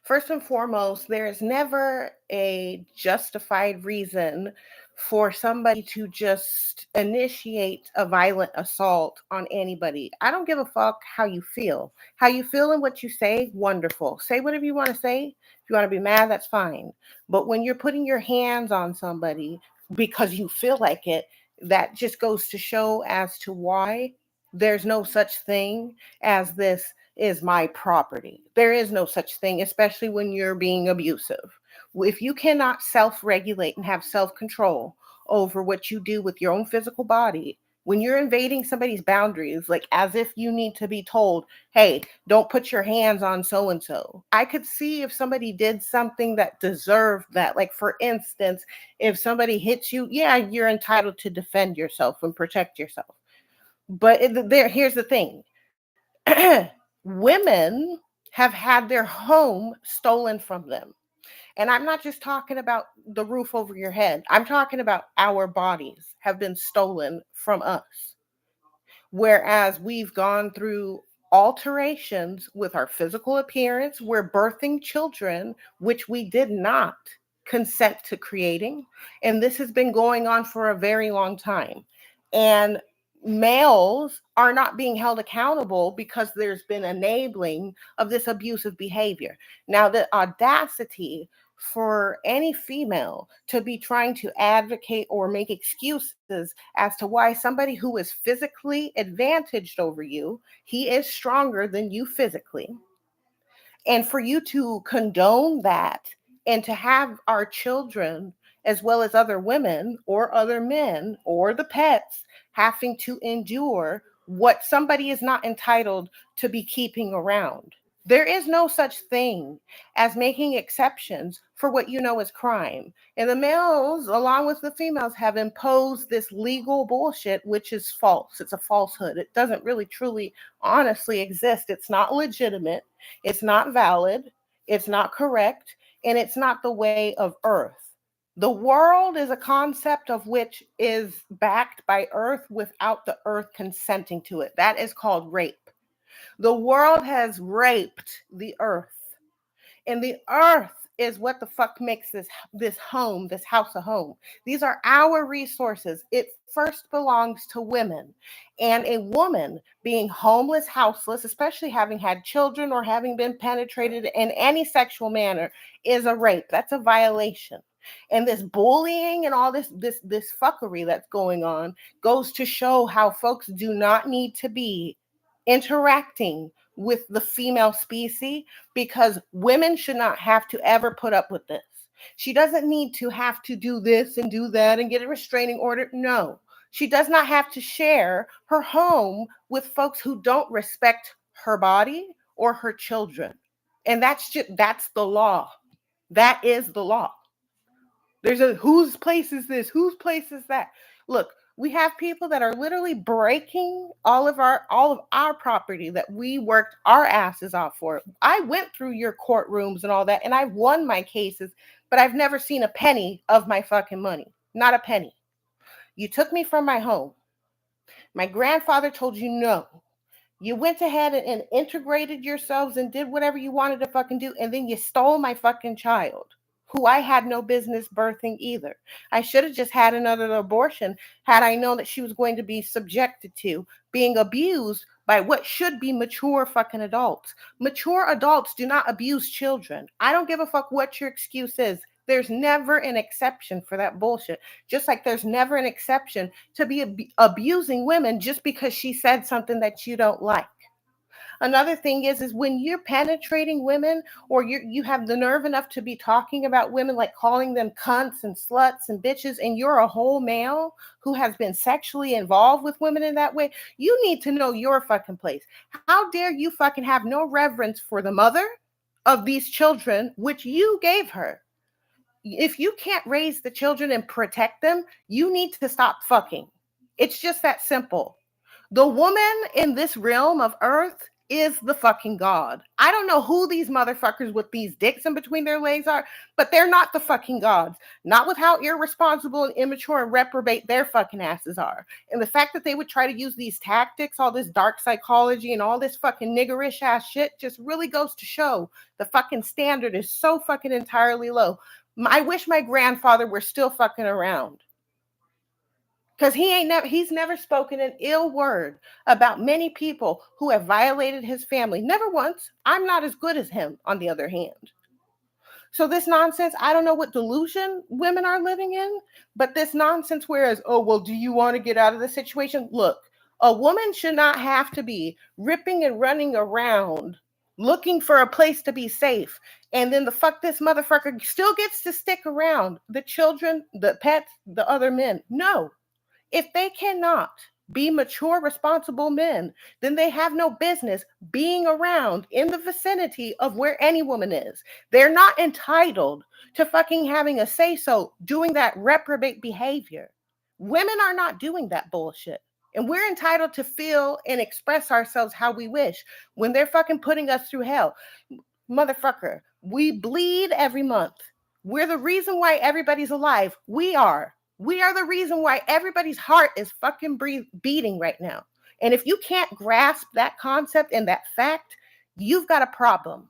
First and foremost, there is never a justified reason for somebody to just initiate a violent assault on anybody. I don't give a fuck how you feel. How you feel and what you say, wonderful. Say whatever you want to say. If you want to be mad, that's fine. But when you're putting your hands on somebody because you feel like it, that just goes to show as to why there's no such thing as this is my property. There is no such thing, especially when you're being abusive. If you cannot self regulate and have self control over what you do with your own physical body, when you're invading somebody's boundaries, like as if you need to be told, hey, don't put your hands on so and so. I could see if somebody did something that deserved that. Like, for instance, if somebody hits you, yeah, you're entitled to defend yourself and protect yourself. But here's the thing. Women have had their home stolen from them. And I'm not just talking about the roof over your head. I'm talking about our bodies have been stolen from us. Whereas we've gone through alterations with our physical appearance, we're birthing children, which we did not consent to creating. And this has been going on for a very long time. And males are not being held accountable because there's been enabling of this abusive behavior. Now, the audacity for any female to be trying to advocate or make excuses as to why somebody who is physically advantaged over you, he is stronger than you physically, and for you to condone that and to have our children as well as other women or other men or the pets having to endure what somebody is not entitled to be keeping around. There is no such thing as making exceptions for what you know is crime. And the males, along with the females, have imposed this legal bullshit, which is false. It's a falsehood. It doesn't really, truly, honestly exist. It's not legitimate. It's not valid. It's not correct. And it's not the way of Earth. The world is a concept of which is backed by Earth without the Earth consenting to it. That is called rape. The world has raped the Earth. And the Earth is what the fuck makes this home, this house a home. These are our resources. It first belongs to women. And a woman being homeless, houseless, especially having had children or having been penetrated in any sexual manner, is a rape. That's a violation. And this bullying and all this fuckery that's going on goes to show how folks do not need to be interacting with the female species, because women should not have to ever put up with this. She doesn't need to have to do this and do that and get a restraining order. No, she does not have to share her home with folks who don't respect her body or her children. And that's the law. That is the law. There's a whose place is this? Whose place is that? Look, we have people that are literally breaking all of our property that we worked our asses off for. I went through your courtrooms and all that, and I've won my cases, but I've never seen a penny of my fucking money. Not a penny. You took me from my home. My grandfather told you no. You went ahead and integrated yourselves and did whatever you wanted to fucking do, and then you stole my fucking child, who I had no business birthing either. I should have just had another abortion had I known that she was going to be subjected to being abused by what should be mature fucking adults. Mature adults do not abuse children. I don't give a fuck what your excuse is. There's never an exception for that bullshit. Just like there's never an exception to be abusing women just because she said something that you don't like. Another thing is when you're penetrating women, or you have the nerve enough to be talking about women, like calling them cunts and sluts and bitches, and you're a whole male who has been sexually involved with women in that way, you need to know your fucking place. How dare you fucking have no reverence for the mother of these children, which you gave her? If you can't raise the children and protect them, you need to stop fucking. It's just that simple. The woman in this realm of Earth is the fucking God. I don't know who these motherfuckers with these dicks in between their legs are, but they're not the fucking gods. Not with how irresponsible and immature and reprobate their fucking asses are. And the fact that they would try to use these tactics, all this dark psychology and all this fucking niggerish ass shit just really goes to show the fucking standard is so fucking entirely low. I wish my grandfather were still fucking around. Because he's never spoken an ill word about many people who have violated his family. Never once. I'm not as good as him, on the other hand. So this nonsense, I don't know what delusion women are living in, but this nonsense whereas, oh, well, do you want to get out of the situation? Look, a woman should not have to be ripping and running around looking for a place to be safe. And then the fuck this motherfucker still gets to stick around. The children, the pets, the other men. No. If they cannot be mature, responsible men, then they have no business being around in the vicinity of where any woman is. They're not entitled to fucking having a say-so doing that reprobate behavior. Women are not doing that bullshit. And we're entitled to feel and express ourselves how we wish when they're fucking putting us through hell. Motherfucker, we bleed every month. We're the reason why everybody's alive. We are. We are the reason why everybody's heart is fucking beating right now. And if you can't grasp that concept and that fact, you've got a problem.